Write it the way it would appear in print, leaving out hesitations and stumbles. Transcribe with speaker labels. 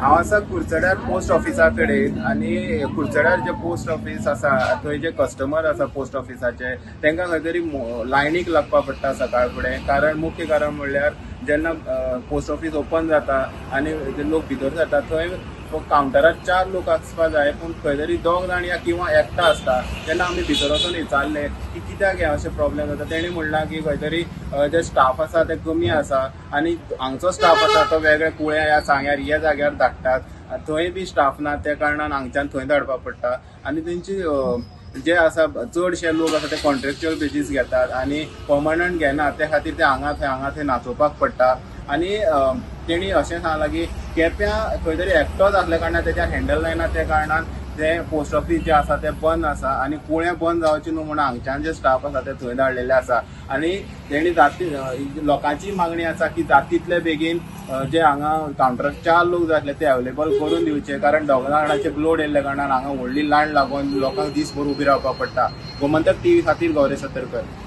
Speaker 1: हांव आसा कुर्चड्यार पोस्ट ऑफिसा कडेन आनी कुर्चड्यार जे पोस्ट ऑफिस आसा थंय जे कस्टमर आसा पोस्ट ऑफिसाचे तांकां खंय तरी लायनीक लागपाक पडटा सकाळ फुडें. कारण मुख्य कारण म्हणल्यार जेन्ना पोस्ट ऑफिस ओपन जाता आनी लोक भितर जाता थंय कावंटरार 4 लोक आसपाक जाय, पूण खंय तरी 2 जाण या किंवा एकटा आसता. तेन्ना आमी भितर वचून विचारलें की कित्याक हे अशें प्रॉब्लेम जाता. तेणी म्हणलां की खंय तरी जे स्टाफ आसा ते कमी आसा आनी हांगचो स्टाफ आसा तो वेगळे कुळ्या ह्या सांग्यार ह्या जाग्यार धाडटात. थंय बी स्टाफ ना, त्या कारणान हांगच्यान थंय धाडपाक पडटा. आनी तेंची जे आसा चडशे लोक आसा ते कॉन्ट्रॅक्च्युअल बेजीस घेतात आनी पर्मनंट घेनात. त्या खातीर ते हांगा थंय नाचोवपाक पडटा. आनी तेणी अशें सांगलां की केप्यां खंय तरी एकटोच आसल्या कारणान तेच्या हँडल जायना, त्या कारणान ते पोस्ट ऑफिस जे आसा ते बंद आसा आनी कुळें बंद जावचे न्हू म्हणून हांगच्यान जे स्टाफ आसा ते थंय धाडलेले आसा. आनी तेणी लोकांची मागणी आसा की जातितले बेगीन जे हांगा कावंटरार 4 लोक जाय आसले ते अवेलेबल करून दिवचे. कारण दोगांयणांचे लोड येयल्ल्या कारणान हांगा व्हडली लायन लागून लोकांक दीसभर उबी रावपाक पडटा. गोमंतक टीव्ही खातीर गौरेश सतरकर.